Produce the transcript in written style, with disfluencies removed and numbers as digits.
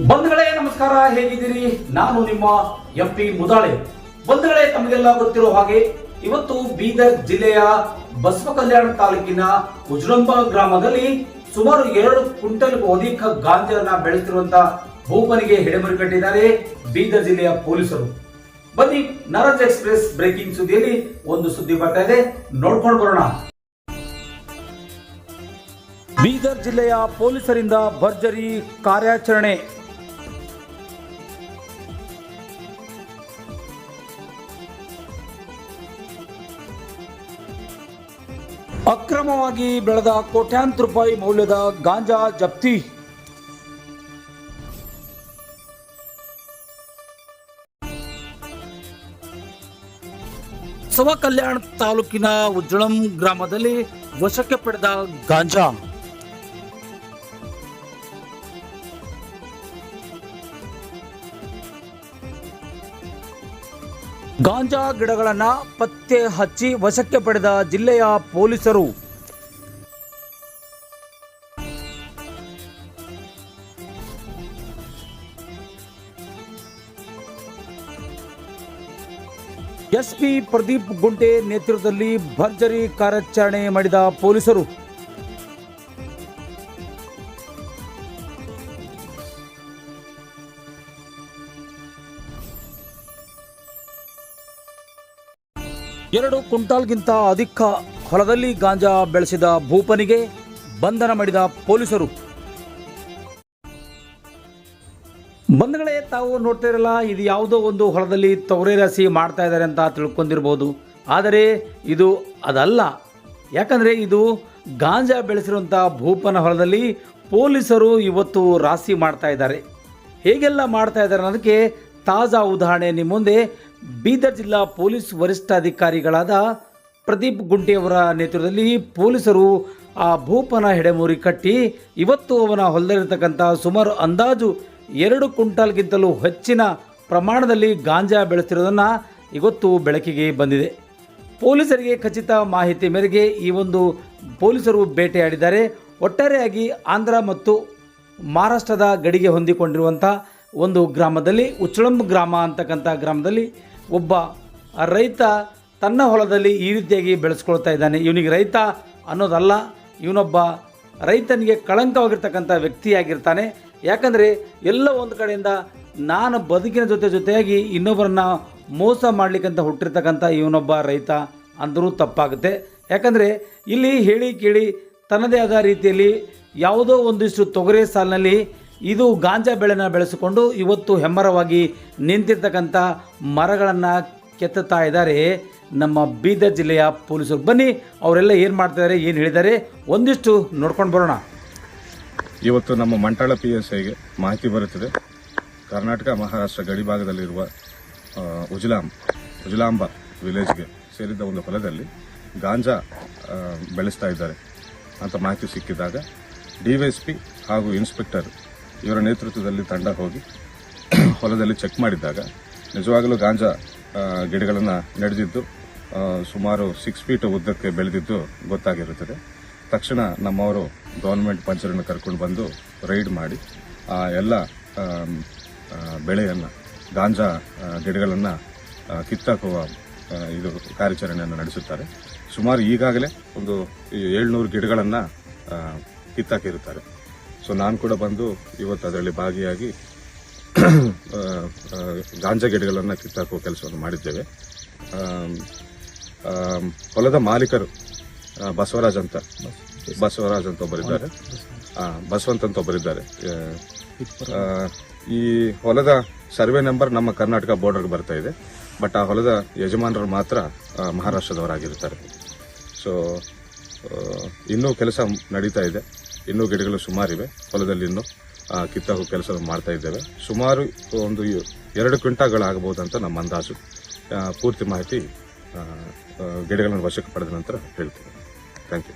ಬಂಧುಗಳೇ ನಮಸ್ಕಾರ, ಹೇಗಿದ್ದೀರಿ? ನಾನು ನಿಮ್ಮ ಎಂಪಿ ಮುದಾಳೆ. ಬಂಧುಗಳೇ, ತಮಗೆಲ್ಲ ಗೊತ್ತಿರೋ ಹಾಗೆ ಇವತ್ತು ಬೀದರ್ ಜಿಲ್ಲೆಯ ಬಸವಕಲ್ಯಾಣ ತಾಲೂಕಿನ ಉಜ್ಳಂಬ ಗ್ರಾಮದಲ್ಲಿ ಸುಮಾರು 2 ಕ್ವಿಂಟಲ್ಗೂ ಅಧಿಕ ಗಾಂಜಾನ ಬೆಳೆಸಿರುವಂತಹ ಭೂಪನಿಗೆ ಹಿಡಿಮರಿ ಕಟ್ಟಿದ್ದಾರೆ ಬೀದರ್ ಜಿಲ್ಲೆಯ ಪೊಲೀಸರು. ಬನ್ನಿ, ನರಾಜ್ ಎಕ್ಸ್ಪ್ರೆಸ್ ಬ್ರೇಕಿಂಗ್ ಸುದ್ದಿಯಲ್ಲಿ ಒಂದು ಸುದ್ದಿ ಬರ್ತಾ ಇದೆ, ನೋಡ್ಕೊಂಡು ಬರೋಣ. ಬೀದರ್ ಜಿಲ್ಲೆಯ ಪೊಲೀಸರಿಂದ ಭರ್ಜರಿ ಕಾರ್ಯಾಚರಣೆ. ಅಕ್ರಮವಾಗಿ ಬೆಳೆದ ಕೋಟ್ಯಾಂತರ ರೂಪಾಯಿ ಮೌಲ್ಯದ ಗಾಂಜಾ ಜಪ್ತಿ. ಬಸವಕಲ್ಯಾಣ ತಾಲೂಕಿನ ಉಜ್ಳಂ ಗ್ರಾಮದಲ್ಲಿ ವಶಕ್ಕೆ ಪಡೆದ ಗಾಂಜಾ. ಗಾಂಜಾ ಗಿಡಗಳನ್ನ ಪತ್ತೆ ಹಚ್ಚಿ ವಶಕ್ಕೆ ಪಡೆದ ಜಿಲ್ಲೆಯ ಪೊಲೀಸರು. ಎಸ್ಪಿ ಪ್ರದೀಪ್ ಗುಂಟೆ ನೇತೃತ್ವದಲ್ಲಿ ಭರ್ಜರಿ ಕಾರ್ಯಾಚರಣೆ ಮಾಡಿದ ಪೊಲೀಸರು. ಎರಡು ಕ್ವಿಂಟಾಲ್ಗಿಂತ ಅಧಿಕ ಹೊಲದಲ್ಲಿ ಗಾಂಜಾ ಬೆಳೆಸಿದ ಭೂಪನಿಗೆ ಬಂಧನ ಮಾಡಿದ ಪೊಲೀಸರು. ಬಂಧುಗಳೇ, ತಾವು ನೋಡ್ತಾ ಇರಲ್ಲ, ಇದು ಯಾವುದೋ ಒಂದು ಹೊಲದಲ್ಲಿ ತೊಗರಿ ರಾಶಿ ಮಾಡ್ತಾ ಇದ್ದಾರೆ ಅಂತ ತಿಳ್ಕೊಂಡಿರ್ಬೋದು. ಆದರೆ ಇದು ಅದಲ್ಲ. ಯಾಕಂದರೆ ಇದು ಗಾಂಜಾ ಬೆಳೆಸಿರುವಂಥ ಭೂಪನ ಹೊಲದಲ್ಲಿ ಪೊಲೀಸರು ಇವತ್ತು ರಾಶಿ ಮಾಡ್ತಾ ಇದ್ದಾರೆ. ಹೇಗೆಲ್ಲ ಮಾಡ್ತಾ ಇದ್ದಾರೆ ಅನ್ನೋದಕ್ಕೆ ತಾಜಾ ಉದಾಹರಣೆ ನಿಮ್ಮ ಮುಂದೆ. ಬೀದರ್ ಜಿಲ್ಲಾ ಪೊಲೀಸ್ ವರಿಷ್ಠಾಧಿಕಾರಿಗಳಾದ ಪ್ರದೀಪ್ ಗುಂಟೆಯವರ ನೇತೃತ್ವದಲ್ಲಿ ಪೊಲೀಸರು ಆ ಭೂಪನ ಹೆಡೆಮೂರಿ ಕಟ್ಟಿ ಇವತ್ತು ಅವನ ಹೊಲದಲ್ಲಿರ್ತಕ್ಕಂಥ ಸುಮಾರು ಅಂದಾಜು 2 ಕ್ವಿಂಟಾಲ್ಗಿಂತಲೂ ಹೆಚ್ಚಿನ ಪ್ರಮಾಣದಲ್ಲಿ ಗಾಂಜಾ ಬೆಳೆಸಿರೋದನ್ನು ಇವತ್ತು ಬೆಳಕಿಗೆ ಬಂದಿದೆ. ಪೊಲೀಸರಿಗೆ ಖಚಿತ ಮಾಹಿತಿ ಮೇರೆಗೆ ಈ ಒಂದು ಪೊಲೀಸರು ಬೇಟೆಯಾಡಿದ್ದಾರೆ. ಒಟ್ಟಾರೆಯಾಗಿ ಆಂಧ್ರ ಮತ್ತು ಮಹಾರಾಷ್ಟ್ರದ ಗಡಿಗೆ ಹೊಂದಿಕೊಂಡಿರುವಂಥ ಒಂದು ಗ್ರಾಮದಲ್ಲಿ, ಉಚ್ಳಂಬ ಗ್ರಾಮ ಅಂತಕ್ಕಂಥ ಗ್ರಾಮದಲ್ಲಿ ಒಬ್ಬ ರೈತ ತನ್ನ ಹೊಲದಲ್ಲಿ ಈ ರೀತಿಯಾಗಿ ಬೆಳೆಸ್ಕೊಳ್ತಾ ಇದ್ದಾನೆ. ಇವನಿಗೆ ರೈತ ಅನ್ನೋದಲ್ಲ, ಇವನೊಬ್ಬ ರೈತನಿಗೆ ಕಳಂಕವಾಗಿರ್ತಕ್ಕಂಥ ವ್ಯಕ್ತಿಯಾಗಿರ್ತಾನೆ. ಯಾಕಂದರೆ ಎಲ್ಲ ಒಂದು ಕಡೆಯಿಂದ ನಾನು ಬದುಕಿನ ಜೊತೆಯಾಗಿ ಇನ್ನೊಬ್ಬರನ್ನ ಮೋಸ ಮಾಡಲಿಕ್ಕಂತ ಹುಟ್ಟಿರ್ತಕ್ಕಂಥ ಇವನೊಬ್ಬ ರೈತ ಅಂದರೂ ತಪ್ಪಾಗುತ್ತೆ. ಯಾಕಂದರೆ ಇಲ್ಲಿ ಹೇಳಿ ಕೇಳಿ ತನ್ನದೇ ಆದ ರೀತಿಯಲ್ಲಿ ಯಾವುದೋ ಒಂದಿಷ್ಟು ತೊಗರೆ ಸಾಲಿನಲ್ಲಿ ಇದು ಗಾಂಜಾ ಬೆಳೆನ ಬೆಳೆಸಿಕೊಂಡು ಇವತ್ತು ಹೆಮ್ಮರವಾಗಿ ನಿಂತಿರ್ತಕ್ಕಂಥ ಮರಗಳನ್ನು ಕೆತ್ತುತ್ತಾ ಇದ್ದಾರೆ ನಮ್ಮ ಬೀದರ್ ಜಿಲ್ಲೆಯ ಪೊಲೀಸರು. ಬನ್ನಿ, ಅವರೆಲ್ಲ ಏನು ಮಾಡ್ತಿದ್ದಾರೆ, ಏನು ಹೇಳಿದ್ದಾರೆ ಒಂದಿಷ್ಟು ನೋಡ್ಕೊಂಡು ಬರೋಣ. ಇವತ್ತು ನಮ್ಮ ಮಂಟಾಳ PSIಗೆ ಮಾಹಿತಿ ಬರುತ್ತದೆ. ಕರ್ನಾಟಕ ಮಹಾರಾಷ್ಟ್ರ ಗಡಿ ಭಾಗದಲ್ಲಿರುವ ಉಜ್ಲಾಂಬ ವಿಲೇಜ್ಗೆ ಸೇರಿದ ಒಂದು ಹೊಲದಲ್ಲಿ ಗಾಂಜಾ ಬೆಳೆಸ್ತಾ ಇದ್ದಾರೆ ಅಂತ ಮಾಹಿತಿ ಸಿಕ್ಕಿದಾಗ DYSP ಹಾಗೂ ಇನ್ಸ್ಪೆಕ್ಟರ್ ಇವರ ನೇತೃತ್ವದಲ್ಲಿ ತಂಡ ಹೋಗಿ ಹೊಲದಲ್ಲಿ ಚೆಕ್ ಮಾಡಿದ್ದಾಗ ನಿಜವಾಗಲೂ ಗಾಂಜಾ ಗಿಡಗಳನ್ನು ನಡೆದಿದ್ದು ಸುಮಾರು 6 ಫೀಟ್ ಉದ್ದಕ್ಕೆ ಬೆಳೆದಿದ್ದು ಗೊತ್ತಾಗಿರುತ್ತದೆ. ತಕ್ಷಣ ನಮ್ಮವರು ಗೌರ್ಮೆಂಟ್ ಪಂಚರನ್ನು ಕರ್ಕೊಂಡು ಬಂದು ರೈಡ್ ಮಾಡಿ ಆ ಎಲ್ಲ ಬೆಳೆಯನ್ನು, ಗಾಂಜಾ ಗಿಡಗಳನ್ನು ಕಿತ್ತಾಕುವ ಇದು ಕಾರ್ಯಾಚರಣೆಯನ್ನು ನಡೆಸುತ್ತಾರೆ. ಸುಮಾರು ಈಗಾಗಲೇ ಒಂದು 700 ಗಿಡಗಳನ್ನು ಕಿತ್ತಾಕಿರುತ್ತಾರೆ. ಸೊ ನಾನು ಕೂಡ ಬಂದು ಇವತ್ತು ಅದರಲ್ಲಿ ಭಾಗಿಯಾಗಿ ಗಾಂಜಾ ಗಿಡಗಳನ್ನು ಕಿತ್ತಾಕುವ ಕೆಲಸವನ್ನು ಮಾಡಿದ್ದೇವೆ. ಹೊಲದ ಮಾಲೀಕರು ಬಸವರಾಜ್ ಅಂತ ಒಬ್ಬರಿದ್ದಾರೆ, ಬಸವಂತ್ ಅಂತ ಒಬ್ಬರಿದ್ದಾರೆ. ಈ ಹೊಲದ ಸರ್ವೆ ನಂಬರ್ ನಮ್ಮ ಕರ್ನಾಟಕ ಬಾರ್ಡರ್ಗೆ ಬರ್ತಾ ಇದೆ. ಬಟ್ ಆ ಹೊಲದ ಯಜಮಾನರು ಮಾತ್ರ ಮಹಾರಾಷ್ಟ್ರದವರಾಗಿರ್ತಾರೆ. ಸೊ ಇನ್ನೂ ಕೆಲಸ ನಡೀತಾ ಇದೆ. ಇನ್ನೂ ಗಿಡಗಳು ಸುಮಾರಿವೆ ಹೊಲದಲ್ಲಿ, ಇನ್ನೂ ಕಿತ್ತಾಕೋ ಕೆಲಸ ಮಾಡ್ತಾ ಇದ್ದೇವೆ. ಸುಮಾರು ಒಂದು 2 ಕ್ವಿಂಟಾಲ್ಗಳಾಗಬಹುದು ಅಂತ ನಮ್ಮ ಅಂದಾಜು. ಪೂರ್ತಿ ಮಾಹಿತಿ ಗಿಡಗಳನ್ನು ವಶಕ್ಕೆ ಪಡೆದ ನಂತರ ಹೇಳ್ತೀವಿ. Thank you.